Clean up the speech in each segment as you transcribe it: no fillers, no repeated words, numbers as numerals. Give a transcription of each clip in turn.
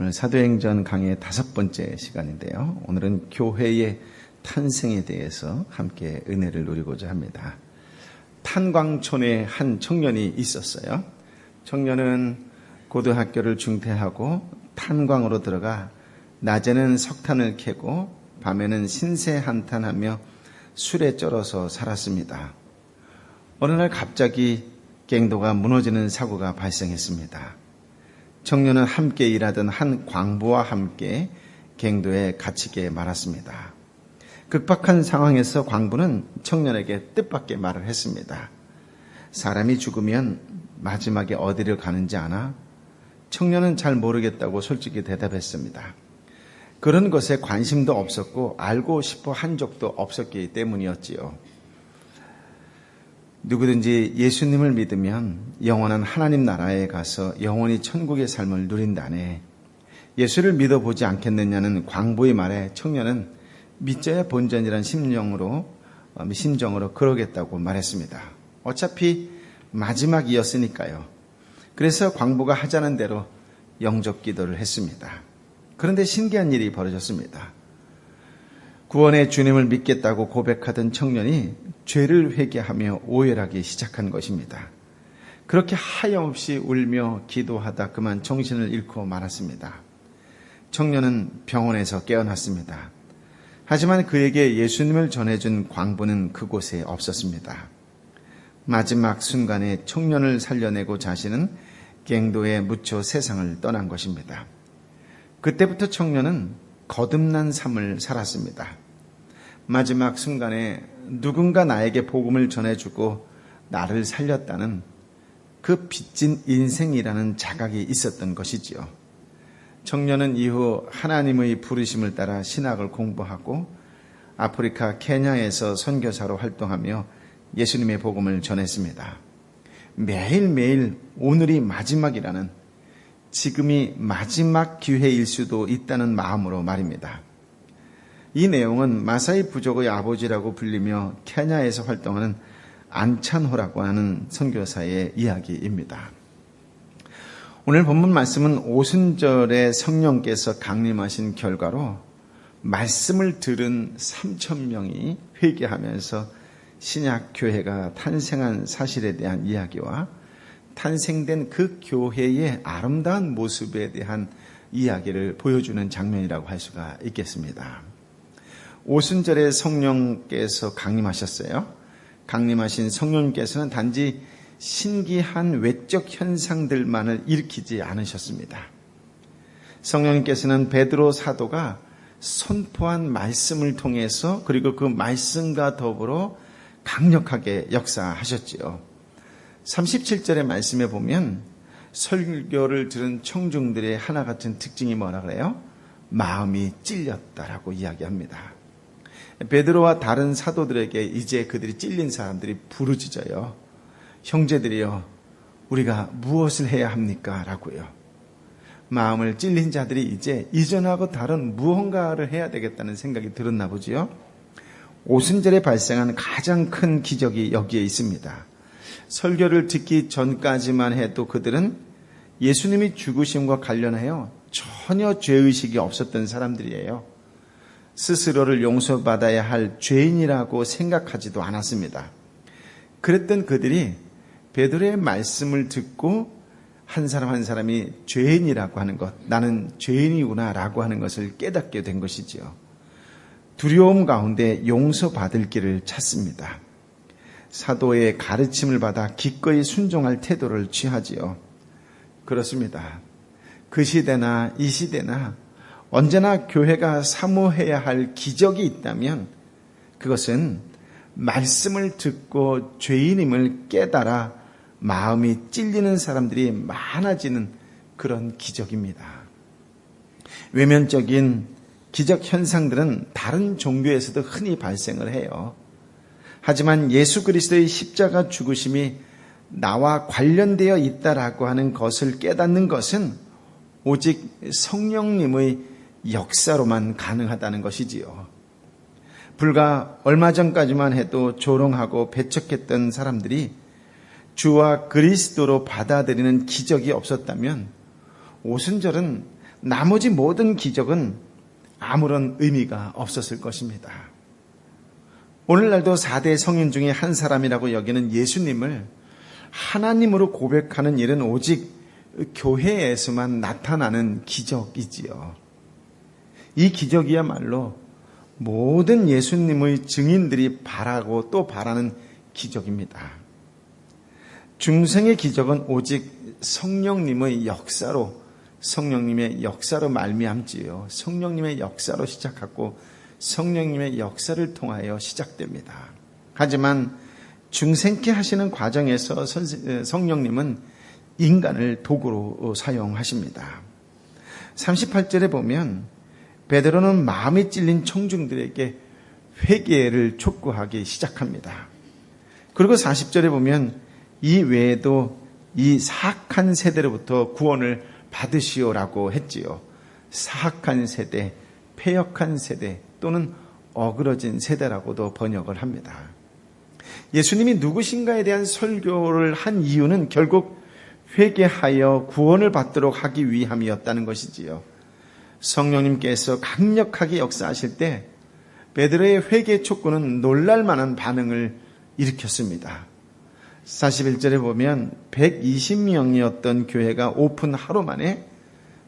오늘 사도행전 강의 5번째 시간인데요. 오늘은 교회의 탄생에 대해서 함께 은혜를 누리고자 합니다. 탄광촌에 한 청년이 있었어요. 청년은 고등학교를 중퇴하고 탄광으로 들어가 낮에는 석탄을 캐고 밤에는 신세 한탄하며 술에 쩔어서 살았습니다. 어느 날 갑자기 갱도가 무너지는 사고가 발생했습니다. 청년은 함께 일하던 한 광부와 함께 갱도에 갇히게 말았습니다. 급박한 상황에서 광부는 청년에게 뜻밖의 말을 했습니다. 사람이 죽으면 마지막에 어디를 가는지 아나? 청년은 잘 모르겠다고 솔직히 대답했습니다. 그런 것에 관심도 없었고 알고 싶어 한 적도 없었기 때문이었지요. 누구든지 예수님을 믿으면 영원한 하나님 나라에 가서 영원히 천국의 삶을 누린다네. 예수를 믿어보지 않겠느냐는 광부의 말에 청년은 믿져야 본전이란 심정으로 그러겠다고 말했습니다. 어차피 마지막이었으니까요. 그래서 광부가 하자는 대로 영접 기도를 했습니다. 그런데 신기한 일이 벌어졌습니다. 구원의 주님을 믿겠다고 고백하던 청년이 죄를 회개하며 오열하기 시작한 것입니다. 그렇게 하염없이 울며 기도하다 그만 정신을 잃고 말았습니다. 청년은 병원에서 깨어났습니다. 하지만 그에게 예수님을 전해준 광부는 그곳에 없었습니다. 마지막 순간에 청년을 살려내고 자신은 갱도에 묻혀 세상을 떠난 것입니다. 그때부터 청년은 거듭난 삶을 살았습니다. 마지막 순간에 누군가 나에게 복음을 전해주고 나를 살렸다는 그 빚진 인생이라는 자각이 있었던 것이지요. 청년은 이후 하나님의 부르심을 따라 신학을 공부하고 아프리카 케냐에서 선교사로 활동하며 예수님의 복음을 전했습니다. 매일매일 오늘이 마지막이라는, 지금이 마지막 기회일 수도 있다는 마음으로 말입니다. 이 내용은 마사이 부족의 아버지라고 불리며 케냐에서 활동하는 안찬호라고 하는 선교사의 이야기입니다. 오늘 본문 말씀은 오순절에 성령께서 강림하신 결과로 말씀을 들은 3,000명이 회개하면서 신약 교회가 탄생한 사실에 대한 이야기와 탄생된 그 교회의 아름다운 모습에 대한 이야기를 보여주는 장면이라고 할 수가 있겠습니다. 오순절에 성령께서 강림하셨어요. 강림하신 성령께서는 단지 신기한 외적 현상들만을 일으키지 않으셨습니다. 성령께서는 베드로 사도가 선포한 말씀을 통해서, 그리고 그 말씀과 더불어 강력하게 역사하셨지요. 37절의 말씀에 보면 설교를 들은 청중들의 하나 같은 특징이 뭐라 그래요? 마음이 찔렸다라고 이야기합니다. 베드로와 다른 사도들에게 이제 그들이 찔린 사람들이 부르짖어요. 형제들이여, 우리가 무엇을 해야 합니까? 라고요. 마음을 찔린 자들이 이제 이전하고 다른 무언가를 해야 되겠다는 생각이 들었나 보지요. 오순절에 발생한 가장 큰 기적이 여기에 있습니다. 설교를 듣기 전까지만 해도 그들은 예수님이 죽으심과 관련하여 전혀 죄의식이 없었던 사람들이에요. 스스로를 용서받아야 할 죄인이라고 생각하지도 않았습니다. 그랬던 그들이 베드로의 말씀을 듣고 한 사람 한 사람이 죄인이라고 하는 것, 나는 죄인이구나 라고 하는 것을 깨닫게 된 것이지요. 두려움 가운데 용서받을 길을 찾습니다. 사도의 가르침을 받아 기꺼이 순종할 태도를 취하지요. 그렇습니다. 그 시대나 이 시대나 언제나 교회가 사모해야 할 기적이 있다면 그것은 말씀을 듣고 죄인임을 깨달아 마음이 찔리는 사람들이 많아지는 그런 기적입니다. 외면적인 기적 현상들은 다른 종교에서도 흔히 발생을 해요. 하지만 예수 그리스도의 십자가 죽으심이 나와 관련되어 있다라고 하는 것을 깨닫는 것은 오직 성령님의 역사로만 가능하다는 것이지요. 불과 얼마 전까지만 해도 조롱하고 배척했던 사람들이 주와 그리스도로 받아들이는 기적이 없었다면 오순절은 나머지 모든 기적은 아무런 의미가 없었을 것입니다. 오늘날도 4대 성인 중에 한 사람이라고 여기는 예수님을 하나님으로 고백하는 일은 오직 교회에서만 나타나는 기적이지요. 이 기적이야말로 모든 예수님의 증인들이 바라고 또 바라는 기적입니다. 중생의 기적은 오직 성령님의 역사로 말미암지요. 성령님의 역사로 시작하고 성령님의 역사를 통하여 시작됩니다. 하지만 중생케 하시는 과정에서 성령님은 인간을 도구로 사용하십니다. 38절에 보면 베드로는 마음이 찔린 청중들에게 회개를 촉구하기 시작합니다. 그리고 40절에 보면 이 외에도 이 사악한 세대로부터 구원을 받으시오라고 했지요. 사악한 세대, 패역한 세대 또는 어그러진 세대라고도 번역을 합니다. 예수님이 누구신가에 대한 설교를 한 이유는 결국 회개하여 구원을 받도록 하기 위함이었다는 것이지요. 성령님께서 강력하게 역사하실 때 베드로의 회개 촉구는 놀랄만한 반응을 일으켰습니다. 41절에 보면 120명이었던 교회가 오픈 하루 만에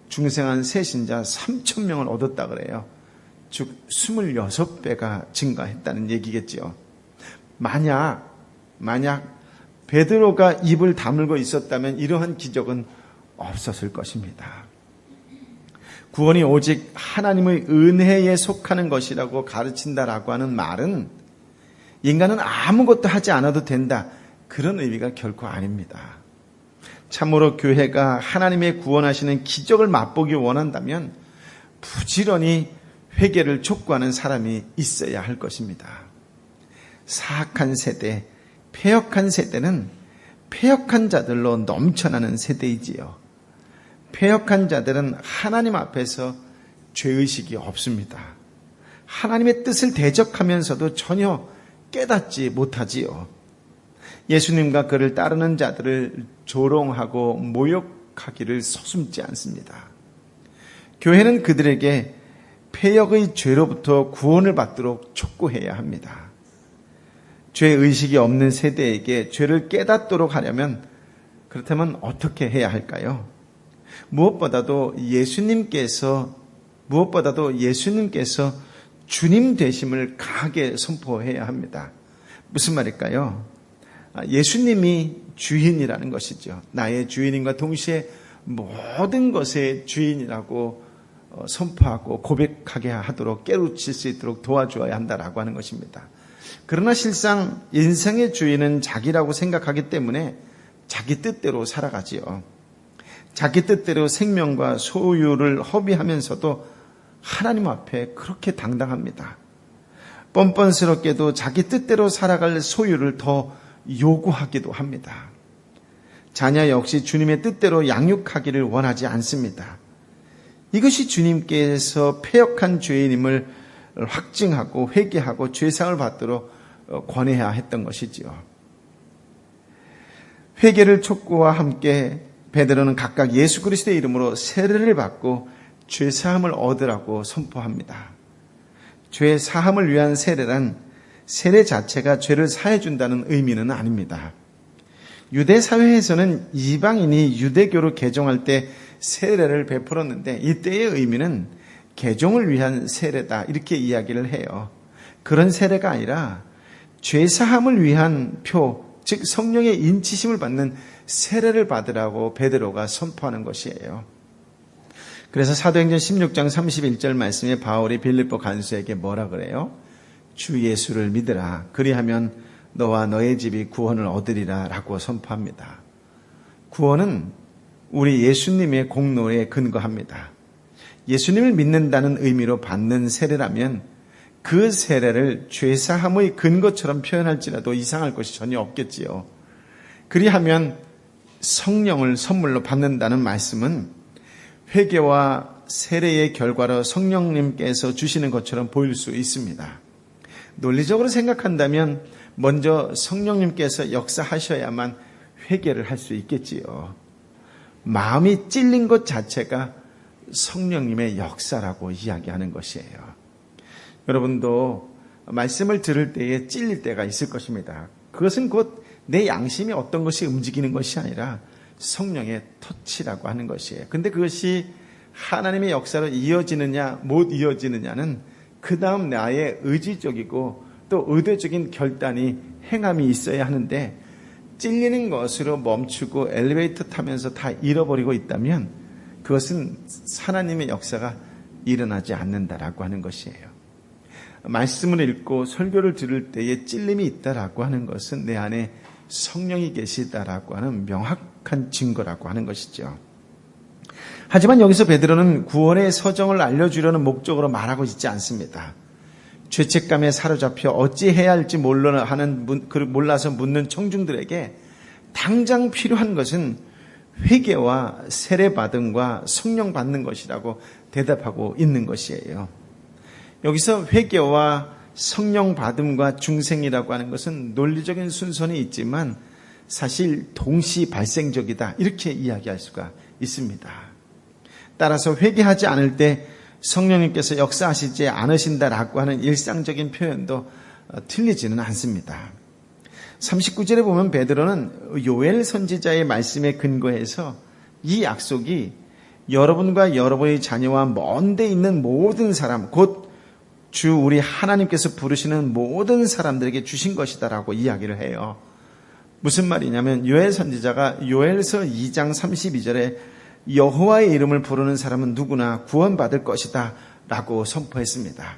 중생한 새신자 3,000명을 얻었다 그래요. 즉 26배가 증가했다는 얘기겠지요. 만약 베드로가 입을 다물고 있었다면 이러한 기적은 없었을 것입니다. 구원이 오직 하나님의 은혜에 속하는 것이라고 가르친다라고 하는 말은 인간은 아무것도 하지 않아도 된다, 그런 의미가 결코 아닙니다. 참으로 교회가 하나님의 구원하시는 기적을 맛보기 원한다면 부지런히 회개를 촉구하는 사람이 있어야 할 것입니다. 사악한 세대, 패역한 세대는 패역한 자들로 넘쳐나는 세대이지요. 패역한 자들은 하나님 앞에서 죄의식이 없습니다. 하나님의 뜻을 대적하면서도 전혀 깨닫지 못하지요. 예수님과 그를 따르는 자들을 조롱하고 모욕하기를 서슴지 않습니다. 교회는 그들에게 패역의 죄로부터 구원을 받도록 촉구해야 합니다. 죄의식이 없는 세대에게 죄를 깨닫도록 하려면 그렇다면 어떻게 해야 할까요? 무엇보다도 예수님께서 주님 되심을 강하게 선포해야 합니다. 무슨 말일까요? 예수님이 주인이라는 것이죠. 나의 주인님과 동시에 모든 것의 주인이라고 선포하고 고백하게 하도록 깨우칠 수 있도록 도와주어야 한다라고 하는 것입니다. 그러나 실상 인생의 주인은 자기라고 생각하기 때문에 자기 뜻대로 살아가지요. 자기 뜻대로 생명과 소유를 허비하면서도 하나님 앞에 그렇게 당당합니다. 뻔뻔스럽게도 자기 뜻대로 살아갈 소유를 더 요구하기도 합니다. 자녀 역시 주님의 뜻대로 양육하기를 원하지 않습니다. 이것이 주님께서 패역한 죄인임을 확증하고 회개하고 죄상을 받도록 권해야 했던 것이지요. 회개를 촉구와 함께 베드로는 각각 예수 그리스도의 이름으로 세례를 받고 죄사함을 얻으라고 선포합니다. 죄 사함을 위한 세례란 세례 자체가 죄를 사해 준다는 의미는 아닙니다. 유대 사회에서는 이방인이 유대교로 개종할 때 세례를 베풀었는데 이때의 의미는 개종을 위한 세례다 이렇게 이야기를 해요. 그런 세례가 아니라 죄사함을 위한 표, 즉 성령의 인치심을 받는 세례를 받으라고 베드로가 선포하는 것이에요. 그래서 사도행전 16장 31절 말씀에 바울이 빌립보 간수에게 뭐라 그래요? 주 예수를 믿으라. 그리하면 너와 너의 집이 구원을 얻으리라 라고 선포합니다. 구원은 우리 예수님의 공로에 근거합니다. 예수님을 믿는다는 의미로 받는 세례라면 그 세례를 죄사함의 근거처럼 표현할지라도 이상할 것이 전혀 없겠지요. 그리하면 성령을 선물로 받는다는 말씀은 회개와 세례의 결과로 성령님께서 주시는 것처럼 보일 수 있습니다. 논리적으로 생각한다면 먼저 성령님께서 역사하셔야만 회개를 할 수 있겠지요. 마음이 찔린 것 자체가 성령님의 역사라고 이야기하는 것이에요. 여러분도 말씀을 들을 때에 찔릴 때가 있을 것입니다. 그것은 곧 내 양심이 어떤 것이 움직이는 것이 아니라 성령의 터치라고 하는 것이에요. 근데 그것이 하나님의 역사로 이어지느냐 못 이어지느냐는 그 다음 나의 의지적이고 또 의도적인 결단이 행함이 있어야 하는데, 찔리는 것으로 멈추고 엘리베이터 타면서 다 잃어버리고 있다면 그것은 하나님의 역사가 일어나지 않는다라고 하는 것이에요. 말씀을 읽고 설교를 들을 때에 찔림이 있다라고 하는 것은 내 안에 성령이 계시다라고 하는 명확한 증거라고 하는 것이죠. 하지만 여기서 베드로는 구원의 서정을 알려주려는 목적으로 말하고 있지 않습니다. 죄책감에 사로잡혀 어찌해야 할지 몰라서 묻는 청중들에게 당장 필요한 것은 회개와 세례받음과 성령 받는 것이라고 대답하고 있는 것이에요. 여기서 회개와 성령 받음과 중생이라고 하는 것은 논리적인 순서는 있지만 사실 동시 발생적이다, 이렇게 이야기할 수가 있습니다. 따라서 회개하지 않을 때 성령님께서 역사하시지 않으신다라고 하는 일상적인 표현도 틀리지는 않습니다. 39절에 보면 베드로는 요엘 선지자의 말씀에 근거해서 이 약속이 여러분과 여러분의 자녀와 먼 데 있는 모든 사람, 곧 주 우리 하나님께서 부르시는 모든 사람들에게 주신 것이다라고 이야기를 해요. 무슨 말이냐면 요엘 선지자가 요엘서 2장 32절에 여호와의 이름을 부르는 사람은 누구나 구원받을 것이다 라고 선포했습니다.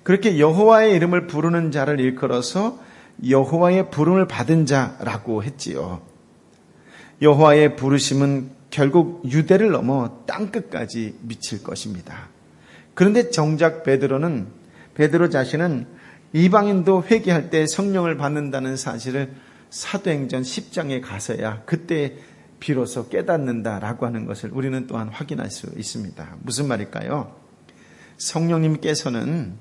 그렇게 여호와의 이름을 부르는 자를 일컬어서 여호와의 부름을 받은 자라고 했지요. 여호와의 부르심은 결국 유대를 넘어 땅끝까지 미칠 것입니다. 그런데 정작 베드로 자신은 이방인도 회개할 때 성령을 받는다는 사실을 사도행전 10장에 가서야 그때 비로소 깨닫는다라고 하는 것을 우리는 또한 확인할 수 있습니다. 무슨 말일까요? 성령님께서는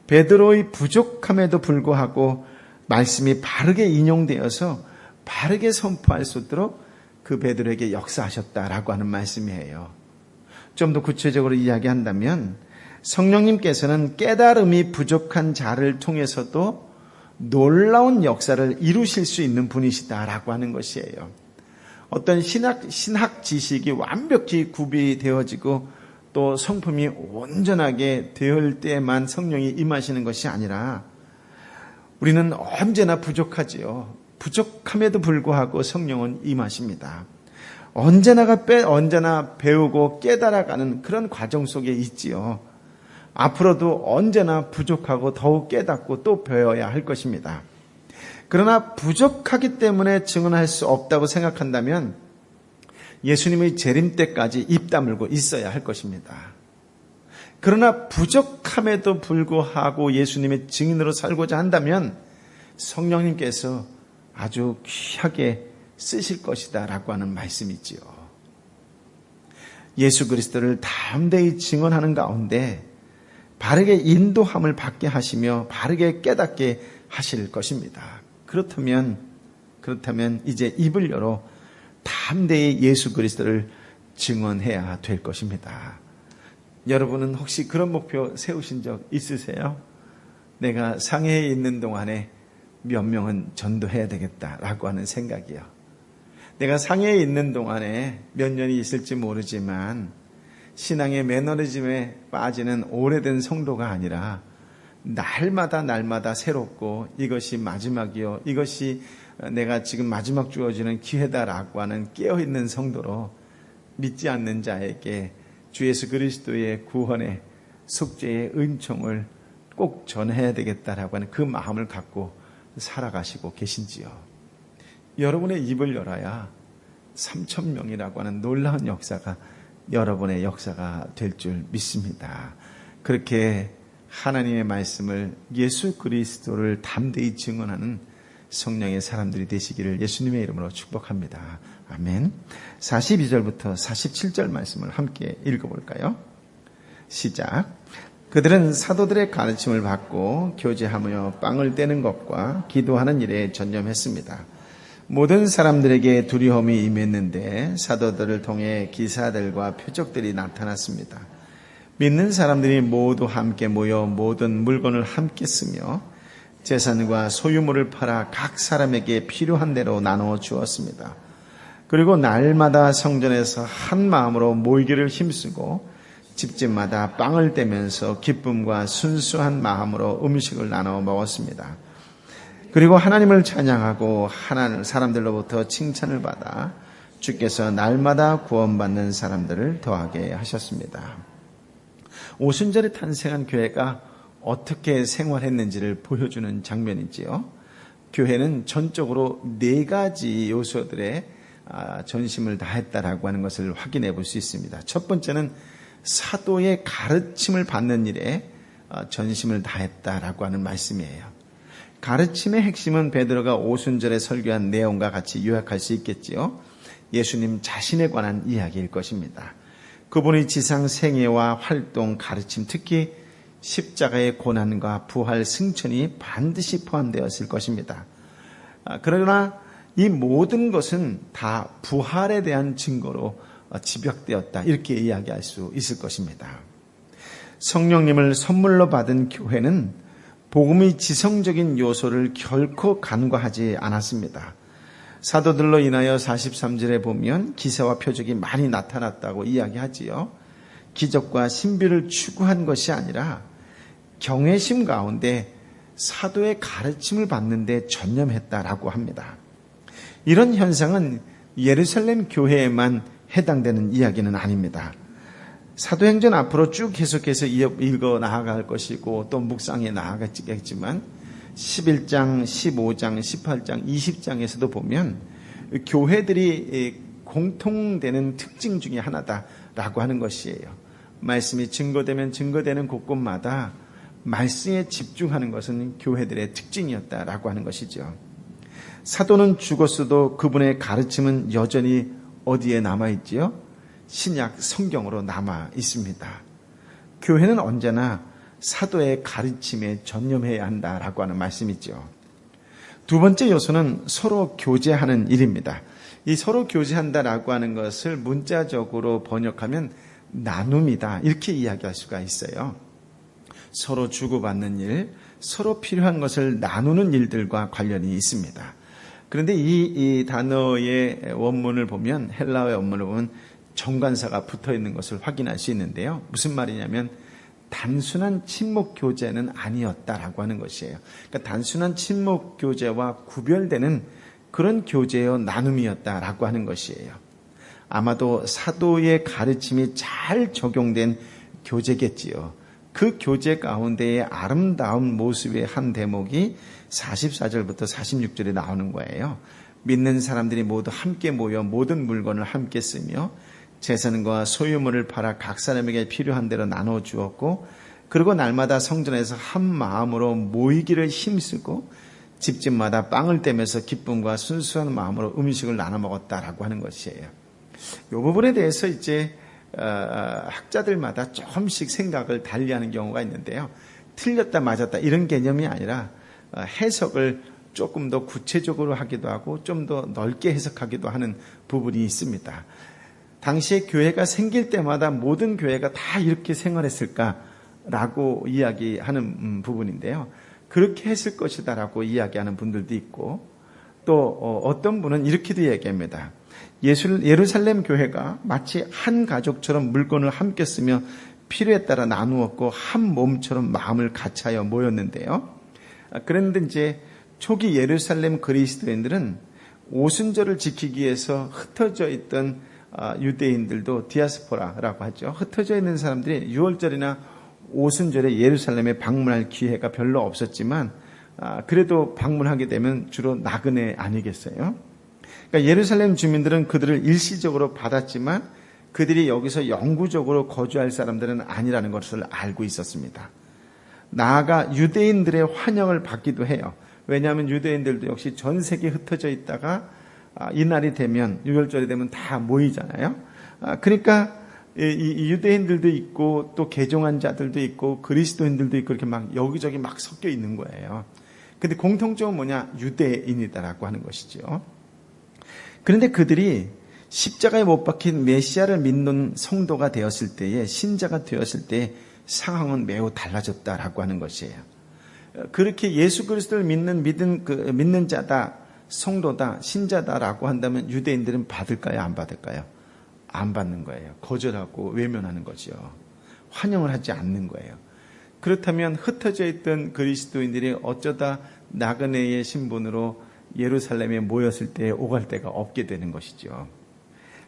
베드로의 부족함에도 불구하고 말씀이 바르게 인용되어서 바르게 선포할 수 있도록 그 베드로에게 역사하셨다라고 하는 말씀이에요. 좀 더 구체적으로 이야기한다면 성령님께서는 깨달음이 부족한 자를 통해서도 놀라운 역사를 이루실 수 있는 분이시다라고 하는 것이에요. 어떤 신학 지식이 완벽히 구비되어지고 또 성품이 온전하게 되을 때만 성령이 임하시는 것이 아니라 우리는 언제나 부족하지요. 부족함에도 불구하고 성령은 임하십니다. 언제나 배우고 깨달아가는 그런 과정 속에 있지요. 앞으로도 언제나 부족하고 더욱 깨닫고 또 배워야 할 것입니다. 그러나 부족하기 때문에 증언할 수 없다고 생각한다면 예수님의 재림 때까지 입 다물고 있어야 할 것입니다. 그러나 부족함에도 불구하고 예수님의 증인으로 살고자 한다면 성령님께서 아주 귀하게 쓰실 것이다 라고 하는 말씀이지요. 예수 그리스도를 담대히 증언하는 가운데 바르게 인도함을 받게 하시며 바르게 깨닫게 하실 것입니다. 그렇다면 이제 입을 열어 담대히 예수 그리스도를 증언해야 될 것입니다. 여러분은 혹시 그런 목표 세우신 적 있으세요? 내가 상해에 있는 동안에 몇 명은 전도해야 되겠다라고 하는 생각이요. 내가 상해에 있는 동안에 몇 년이 있을지 모르지만 신앙의 매너리즘에 빠지는 오래된 성도가 아니라 날마다 새롭고 이것이 마지막이요, 이것이 내가 지금 마지막 주어지는 기회다라고 하는 깨어있는 성도로 믿지 않는 자에게 주 예수 그리스도의 구원의 속죄의 은총을 꼭 전해야 되겠다라고 하는 그 마음을 갖고 살아가시고 계신지요. 여러분의 입을 열어야 3,000명이라고 하는 놀라운 역사가 여러분의 역사가 될 줄 믿습니다. 그렇게 하나님의 말씀을 예수 그리스도를 담대히 증언하는 성령의 사람들이 되시기를 예수님의 이름으로 축복합니다. 아멘. 42절부터 47절 말씀을 함께 읽어볼까요? 시작. 그들은 사도들의 가르침을 받고 교제하며 빵을 떼는 것과 기도하는 일에 전념했습니다. 모든 사람들에게 두려움이 임했는데 사도들을 통해 기사들과 표적들이 나타났습니다. 믿는 사람들이 모두 함께 모여 모든 물건을 함께 쓰며 재산과 소유물을 팔아 각 사람에게 필요한 대로 나누어 주었습니다. 그리고 날마다 성전에서 한 마음으로 모이기를 힘쓰고 집집마다 빵을 떼면서 기쁨과 순수한 마음으로 음식을 나눠 먹었습니다. 그리고 하나님을 찬양하고 하나님 사람들로부터 칭찬을 받아 주께서 날마다 구원받는 사람들을 더하게 하셨습니다. 오순절에 탄생한 교회가 어떻게 생활했는지를 보여주는 장면이지요. 교회는 전적으로 4가지 요소들에 전심을 다했다라고 하는 것을 확인해 볼 수 있습니다. 첫 번째는 사도의 가르침을 받는 일에 전심을 다했다라고 하는 말씀이에요. 가르침의 핵심은 베드로가 오순절에 설교한 내용과 같이 요약할 수 있겠지요. 예수님 자신에 관한 이야기일 것입니다. 그분의 지상 생애와 활동, 가르침, 특히 십자가의 고난과 부활, 승천이 반드시 포함되었을 것입니다. 그러나 이 모든 것은 다 부활에 대한 증거로 집약되었다, 이렇게 이야기할 수 있을 것입니다. 성령님을 선물로 받은 교회는 복음의 지성적인 요소를 결코 간과하지 않았습니다. 사도들로 인하여 43절에 보면 기사와 표적이 많이 나타났다고 이야기하지요. 기적과 신비를 추구한 것이 아니라 경외심 가운데 사도의 가르침을 받는 데 전념했다라고 합니다. 이런 현상은 예루살렘 교회에만 해당되는 이야기는 아닙니다. 사도행전 앞으로 쭉 계속해서 읽어 나아갈 것이고 또 묵상해 나아가겠지만 11장, 15장, 18장, 20장에서도 보면 교회들이 공통되는 특징 중에 하나다라고 하는 것이에요. 말씀이 증거되면 증거되는 곳곳마다 말씀에 집중하는 것은 교회들의 특징이었다라고 하는 것이죠. 사도는 죽었어도 그분의 가르침은 여전히 어디에 남아있지요? 신약 성경으로 남아 있습니다. 교회는 언제나 사도의 가르침에 전념해야 한다라고 하는 말씀이죠. 두 번째 요소는 서로 교제하는 일입니다. 이 서로 교제한다라고 하는 것을 문자적으로 번역하면 나눔이다, 이렇게 이야기할 수가 있어요. 서로 주고받는 일, 서로 필요한 것을 나누는 일들과 관련이 있습니다. 그런데 이 단어의 원문을 보면, 헬라어의 원문을 보면 정관사가 붙어 있는 것을 확인할 수 있는데요. 무슨 말이냐면 단순한 친목 교제는 아니었다라고 하는 것이에요. 그러니까 단순한 친목 교제와 구별되는 그런 교제요 나눔이었다라고 하는 것이에요. 아마도 사도의 가르침이 잘 적용된 교제겠지요. 그 교제 가운데의 아름다운 모습의 한 대목이 44절부터 46절에 나오는 거예요. 믿는 사람들이 모두 함께 모여 모든 물건을 함께 쓰며 재산과 소유물을 팔아 각 사람에게 필요한 대로 나눠 주었고, 그리고 날마다 성전에서 한 마음으로 모이기를 힘쓰고 집집마다 빵을 떼면서 기쁨과 순수한 마음으로 음식을 나눠 먹었다라고 하는 것이에요. 이 부분에 대해서 이제 학자들마다 조금씩 생각을 달리하는 경우가 있는데요. 틀렸다 맞았다 이런 개념이 아니라 해석을 조금 더 구체적으로 하기도 하고 좀 더 넓게 해석하기도 하는 부분이 있습니다. 당시에 교회가 생길 때마다 모든 교회가 다 이렇게 생활했을까라고 이야기하는 부분인데요. 그렇게 했을 것이다라고 이야기하는 분들도 있고, 또 어떤 분은 이렇게도 얘기합니다. 예루살렘 교회가 마치 한 가족처럼 물건을 함께 쓰며 필요에 따라 나누었고 한 몸처럼 마음을 같이하여 모였는데요. 그런데 이제 초기 예루살렘 그리스도인들은 오순절을 지키기 위해서 흩어져 있던 유대인들도 디아스포라라고 하죠. 흩어져 있는 사람들이 6월절이나 오순절에 예루살렘에 방문할 기회가 별로 없었지만 그래도 방문하게 되면 주로 나그네 아니겠어요? 그러니까 예루살렘 주민들은 그들을 일시적으로 받았지만 그들이 여기서 영구적으로 거주할 사람들은 아니라는 것을 알고 있었습니다. 나아가 유대인들의 환영을 받기도 해요. 왜냐하면 유대인들도 역시 전 세계에 흩어져 있다가 이날이 되면, 6월절이 되면 다 모이잖아요. 그러니까 이 유대인들도 있고 또 개종한 자들도 있고 그리스도인들도 있고 이렇게 막 여기저기 막 섞여 있는 거예요. 근데 공통점은 뭐냐? 유대인이다라고 하는 것이죠. 그런데 그들이 십자가에 못 박힌 메시아를 믿는 성도가 되었을 때에, 신자가 되었을 때 상황은 매우 달라졌다라고 하는 것이에요. 그렇게 예수 그리스도를 믿는 자다, 성도다, 신자다라고 한다면 유대인들은 받을까요? 안 받을까요? 안 받는 거예요. 거절하고 외면하는 거죠. 환영을 하지 않는 거예요. 그렇다면 흩어져 있던 그리스도인들이 어쩌다 나그네의 신분으로 예루살렘에 모였을 때 오갈 데가 없게 되는 것이죠.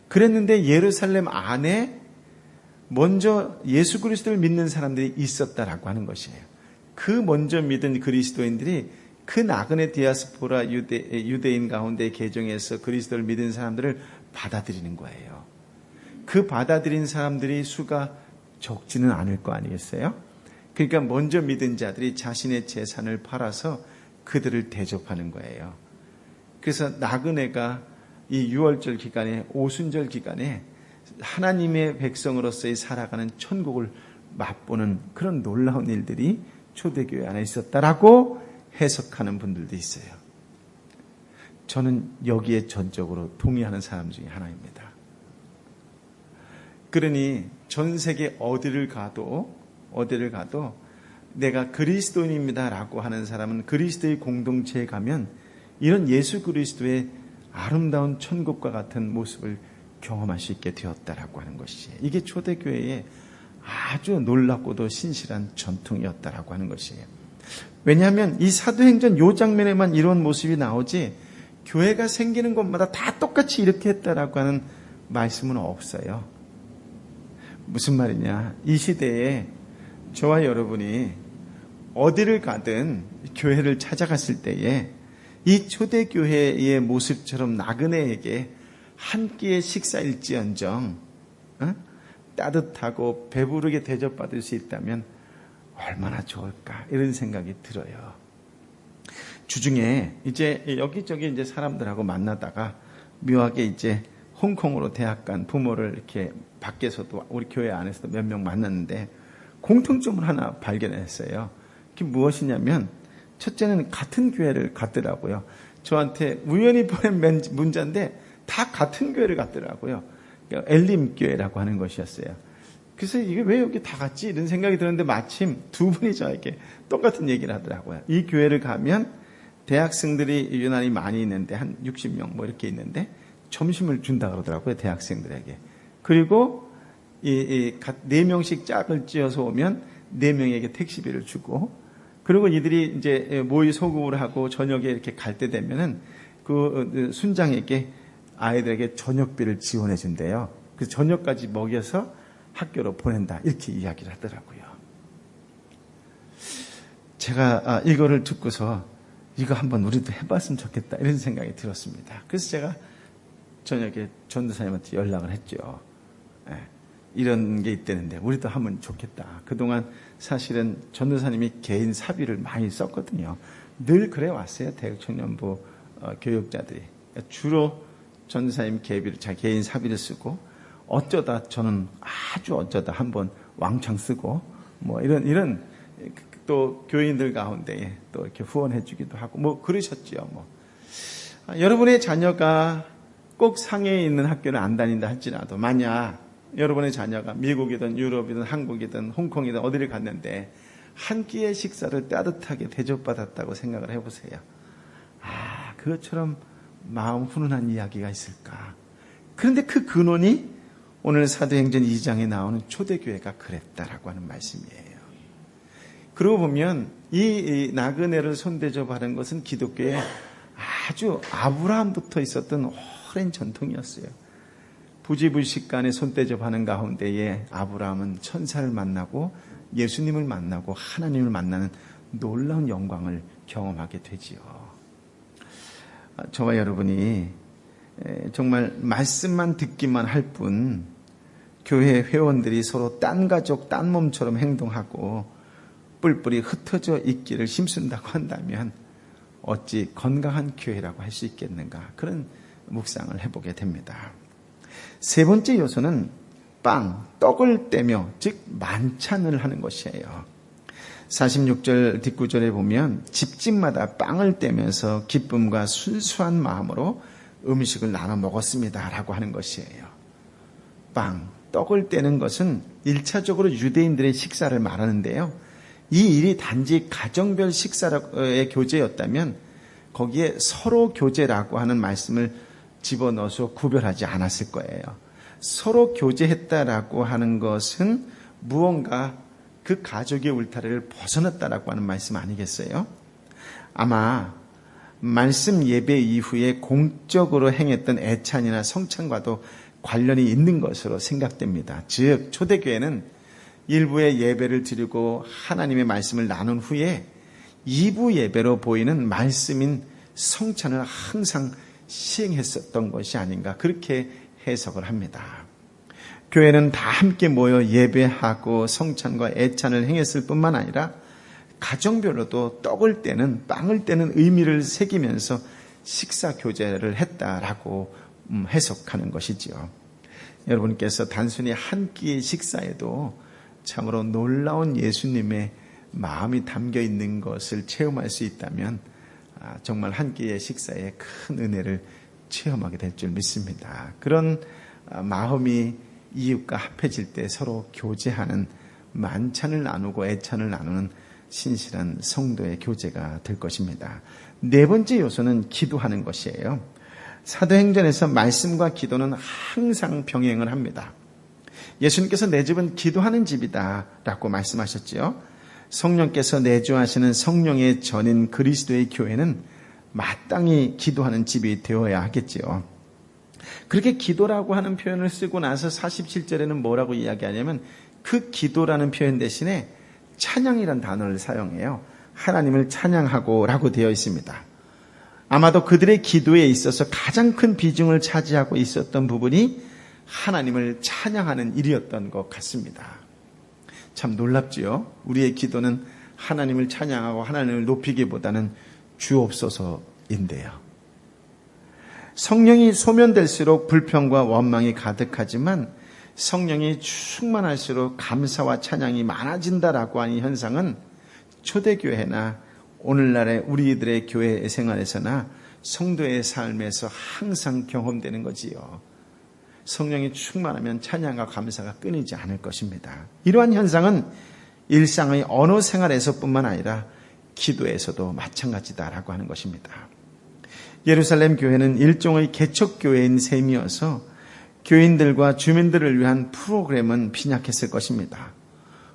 그랬는데 예루살렘 안에 먼저 예수 그리스도를 믿는 사람들이 있었다라고 하는 것이에요. 그 먼저 믿은 그리스도인들이 그 나그네 디아스포라 유대인 가운데 계정에서 그리스도를 믿은 사람들을 받아들이는 거예요. 그 받아들인 사람들이 수가 적지는 않을 거 아니겠어요? 그러니까 먼저 믿은 자들이 자신의 재산을 팔아서 그들을 대접하는 거예요. 그래서 나그네가 이 6월절 기간에, 오순절 기간에 하나님의 백성으로서의 살아가는 천국을 맛보는 그런 놀라운 일들이 초대교회 안에 있었다라고 해석하는 분들도 있어요. 저는 여기에 전적으로 동의하는 사람 중에 하나입니다. 그러니 전 세계 어디를 가도 내가 그리스도인입니다라고 하는 사람은 그리스도의 공동체에 가면 이런 예수 그리스도의 아름다운 천국과 같은 모습을 경험할 수 있게 되었다라고 하는 것이에요. 이게 초대교회의 아주 놀랍고도 신실한 전통이었다라고 하는 것이에요. 왜냐하면 이 사도행전 요 장면에만 이런 모습이 나오지 교회가 생기는 곳마다 다 똑같이 이렇게 했다라고 하는 말씀은 없어요. 무슨 말이냐? 이 시대에 저와 여러분이 어디를 가든 교회를 찾아갔을 때에 이 초대교회의 모습처럼 나그네에게 한 끼의 식사일지언정 따뜻하고 배부르게 대접받을 수 있다면 얼마나 좋을까 이런 생각이 들어요. 주중에 이제 여기저기 이제 사람들하고 만나다가 묘하게 이제 홍콩으로 대학 간 부모를 이렇게 밖에서도 우리 교회 안에서도 몇 명 만났는데 공통점을 하나 발견했어요. 그게 무엇이냐면 첫째는 같은 교회를 갔더라고요. 저한테 우연히 보낸 문자인데 다 같은 교회를 갔더라고요. 엘림교회라고 하는 것이었어요. 그래서 이게 왜 여기 다 갔지? 이런 생각이 들었는데 마침 두 분이 저에게 똑같은 얘기를 하더라고요. 이 교회를 가면 대학생들이 유난히 많이 있는데 한 60명 뭐 이렇게 있는데 점심을 준다 그러더라고요. 대학생들에게. 그리고 이 4명씩 짝을 찌어서 오면 4명에게 택시비를 주고 그리고 이들이 이제 모의 소급을 하고 저녁에 이렇게 갈 때 되면은 그 순장에게 아이들에게 저녁비를 지원해 준대요. 그래서 저녁까지 먹여서 학교로 보낸다. 이렇게 이야기를 하더라고요. 제가 이거를 듣고서 이거 한번 우리도 해봤으면 좋겠다. 이런 생각이 들었습니다. 그래서 제가 저녁에 전도사님한테 연락을 했죠. 이런 게 있다는데 우리도 하면 좋겠다. 그동안 사실은 전도사님이 개인 사비를 많이 썼거든요. 늘 그래 왔어요. 대학청년부 교육자들이. 주로 전도사님 개인 사비를 쓰고 어쩌다 저는 아주 어쩌다 한번 왕창 쓰고 뭐 이런 또 교인들 가운데 또 이렇게 후원해 주기도 하고 뭐 그러셨죠. 뭐 여러분의 자녀가 꼭 상해에 있는 학교를 안 다닌다 할지라도 만약 여러분의 자녀가 미국이든 유럽이든 한국이든 홍콩이든 어디를 갔는데 한 끼의 식사를 따뜻하게 대접받았다고 생각을 해보세요. 그것처럼 마음 훈훈한 이야기가 있을까? 그런데 그 근원이 오늘 사도행전 2장에 나오는 초대교회가 그랬다라고 하는 말씀이에요. 그러고 보면 이 나그네를 손대접하는 것은 기독교에 아주 아브라함부터 있었던 오랜 전통이었어요. 부지불식간에 손대접하는 가운데에 아브라함은 천사를 만나고 예수님을 만나고 하나님을 만나는 놀라운 영광을 경험하게 되지요. 저와 여러분이 정말 말씀만 듣기만 할 뿐 교회 회원들이 서로 딴 가족 딴 몸처럼 행동하고 뿔뿔이 흩어져 있기를 힘쓴다고 한다면 어찌 건강한 교회라고 할 수 있겠는가, 그런 묵상을 해보게 됩니다. 세 번째 요소는 떡을 떼며 즉 만찬을 하는 것이에요. 46절 뒷구절에 보면 집집마다 빵을 떼면서 기쁨과 순수한 마음으로 음식을 나눠 먹었습니다 라고 하는 것이에요. 빵, 떡을 떼는 것은 1차적으로 유대인들의 식사를 말하는데요. 이 일이 단지 가정별 식사의 교제였다면 거기에 서로 교제라고 하는 말씀을 집어넣어서 구별하지 않았을 거예요. 서로 교제했다라고 하는 것은 무언가 그 가족의 울타리를 벗어났다라고 하는 말씀 아니겠어요? 아마 말씀 예배 이후에 공적으로 행했던 애찬이나 성찬과도 관련이 있는 것으로 생각됩니다. 즉 초대교회는 일부의 예배를 드리고 하나님의 말씀을 나눈 후에 2부 예배로 보이는 말씀인 성찬을 항상 시행했었던 것이 아닌가 그렇게 해석을 합니다. 교회는 다 함께 모여 예배하고 성찬과 애찬을 행했을 뿐만 아니라 가정별로도 떡을 떼는 빵을 떼는 의미를 새기면서 식사 교제를 했다라고 해석하는 것이지요. 여러분께서 단순히 한 끼의 식사에도 참으로 놀라운 예수님의 마음이 담겨 있는 것을 체험할 수 있다면 정말 한 끼의 식사에 큰 은혜를 체험하게 될 줄 믿습니다. 그런 마음이 이웃과 합해질 때 서로 교제하는 만찬을 나누고 애찬을 나누는 신실한 성도의 교제가 될 것입니다. 네 번째 요소는 기도하는 것이에요. 사도행전에서 말씀과 기도는 항상 병행을 합니다. 예수님께서 내 집은 기도하는 집이다 라고 말씀하셨지요. 성령께서 내주하시는 성령의 전인 그리스도의 교회는 마땅히 기도하는 집이 되어야 하겠지요. 그렇게 기도라고 하는 표현을 쓰고 나서 47절에는 뭐라고 이야기하냐면 그 기도라는 표현 대신에 찬양이란 단어를 사용해요. 하나님을 찬양하고 라고 되어 있습니다. 아마도 그들의 기도에 있어서 가장 큰 비중을 차지하고 있었던 부분이 하나님을 찬양하는 일이었던 것 같습니다. 참 놀랍지요? 우리의 기도는 하나님을 찬양하고 하나님을 높이기보다는 주옵소서인데요. 성령이 소면될수록 불평과 원망이 가득하지만 성령이 충만할수록 감사와 찬양이 많아진다라고 하는 현상은 초대교회나 오늘날의 우리들의 교회 생활에서나 성도의 삶에서 항상 경험되는 거지요. 성령이 충만하면 찬양과 감사가 끊이지 않을 것입니다. 이러한 현상은 일상의 언어 생활에서뿐만 아니라 기도에서도 마찬가지다라고 하는 것입니다. 예루살렘 교회는 일종의 개척교회인 셈이어서 교인들과 주민들을 위한 프로그램은 빈약했을 것입니다.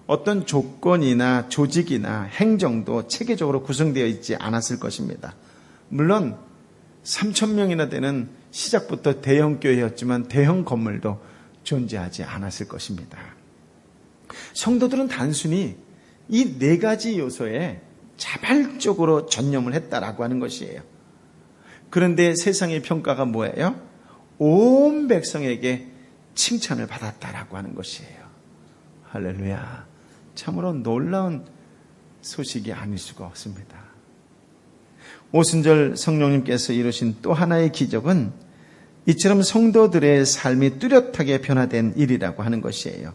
어떤 조건이나 조직이나 행정도 체계적으로 구성되어 있지 않았을 것입니다. 물론 3,000명이나 되는 시작부터 대형 교회였지만 대형 건물도 존재하지 않았을 것입니다. 성도들은 단순히 이 네 가지 요소에 자발적으로 전념을 했다라고 하는 것이에요. 그런데 세상의 평가가 뭐예요? 온 백성에게 칭찬을 받았다라고 하는 것이에요. 할렐루야. 참으로 놀라운 소식이 아닐 수가 없습니다. 오순절 성령님께서 이루신 또 하나의 기적은 이처럼 성도들의 삶이 뚜렷하게 변화된 일이라고 하는 것이에요.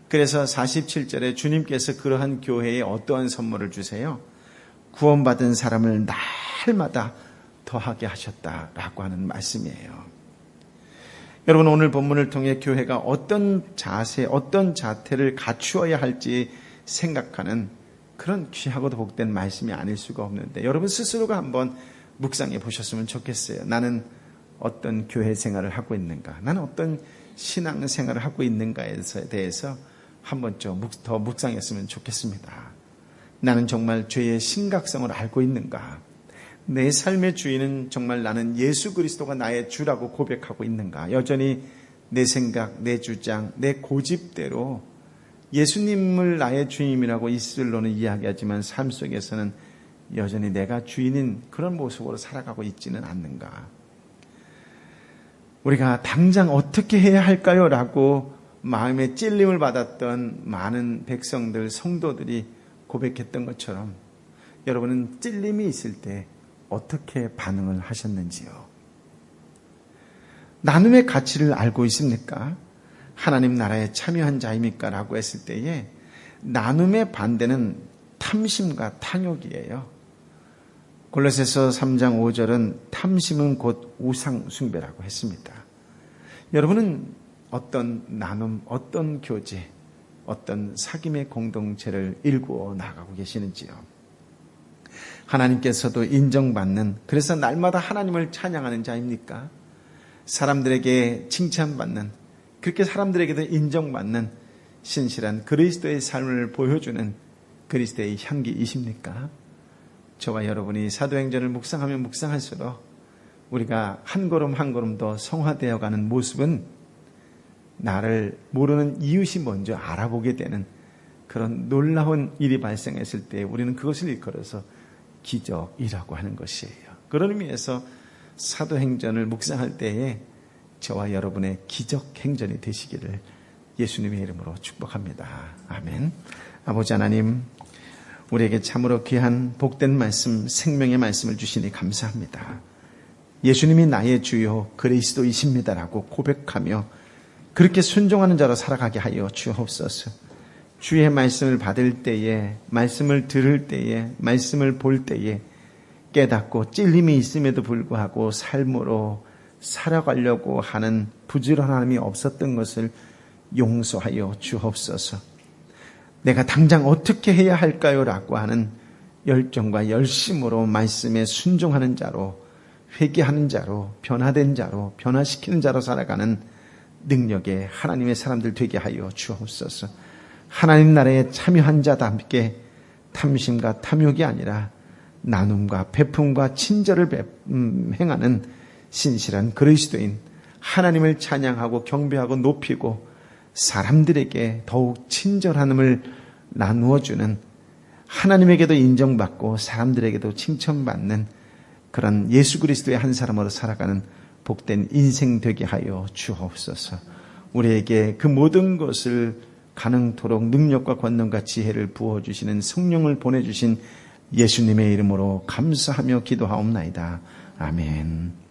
그래서 47절에 주님께서 그러한 교회에 어떠한 선물을 주세요? 구원받은 사람을 날마다 더하게 하셨다라고 하는 말씀이에요. 여러분 오늘 본문을 통해 교회가 어떤 자세, 어떤 자태를 갖추어야 할지 생각하는 그런 귀하고도 복된 말씀이 아닐 수가 없는데 여러분 스스로가 한번 묵상해 보셨으면 좋겠어요. 나는 어떤 교회 생활을 하고 있는가? 나는 어떤 신앙 생활을 하고 있는가에 대해서 한번 좀 더 묵상했으면 좋겠습니다. 나는 정말 죄의 심각성을 알고 있는가? 내 삶의 주인은 정말 나는 예수 그리스도가 나의 주라고 고백하고 있는가? 여전히 내 생각, 내 주장, 내 고집대로 예수님을 나의 주님이라고 입술로는 이야기하지만 삶 속에서는 여전히 내가 주인인 그런 모습으로 살아가고 있지는 않는가? 우리가 당장 어떻게 해야 할까요? 라고 마음에 찔림을 받았던 많은 백성들, 성도들이 고백했던 것처럼 여러분은 찔림이 있을 때 어떻게 반응을 하셨는지요? 나눔의 가치를 알고 있습니까? 하나님 나라에 참여한 자입니까? 라고 했을 때에 나눔의 반대는 탐심과 탐욕이에요. 골로새서 3장 5절은 탐심은 곧 우상 숭배라고 했습니다. 여러분은 어떤 나눔, 어떤 교제, 어떤 사귐의 공동체를 일구어 나가고 계시는지요? 하나님께서도 인정받는, 그래서 날마다 하나님을 찬양하는 자입니까? 사람들에게 칭찬받는, 그렇게 사람들에게도 인정받는 신실한 그리스도의 삶을 보여주는 그리스도의 향기이십니까? 저와 여러분이 사도행전을 묵상하면 묵상할수록 우리가 한 걸음 한 걸음 더 성화되어가는 모습은 나를 모르는 이웃이 먼저 알아보게 되는 그런 놀라운 일이 발생했을 때 우리는 그것을 일컬어서 기적이라고 하는 것이에요. 그런 의미에서 사도행전을 묵상할 때에 저와 여러분의 기적 행전이 되시기를 예수님의 이름으로 축복합니다. 아멘. 아버지 하나님, 우리에게 참으로 귀한 복된 말씀, 생명의 말씀을 주시니 감사합니다. 예수님이 나의 주요 그리스도이십니다라고 고백하며 그렇게 순종하는 자로 살아가게 하여 주옵소서. 주의 말씀을 받을 때에, 말씀을 들을 때에, 말씀을 볼 때에 깨닫고 찔림이 있음에도 불구하고 삶으로 살아가려고 하는 부지런함이 없었던 것을 용서하여 주옵소서. 내가 당장 어떻게 해야 할까요? 라고 하는 열정과 열심으로 말씀에 순종하는 자로, 회개하는 자로, 변화된 자로, 변화시키는 자로 살아가는 능력의 하나님의 사람들 되게 하여 주옵소서. 하나님 나라에 참여한 자답게 탐심과 탐욕이 아니라 나눔과 베품과 친절을 행하는 신실한 그리스도인, 하나님을 찬양하고 경배하고 높이고 사람들에게 더욱 친절함을 나누어주는, 하나님에게도 인정받고 사람들에게도 칭찬받는 그런 예수 그리스도의 한 사람으로 살아가는 복된 인생 되게 하여 주옵소서. 우리에게 그 모든 것을 가능토록 능력과 권능과 지혜를 부어주시는 성령을 보내주신 예수님의 이름으로 감사하며 기도하옵나이다. 아멘.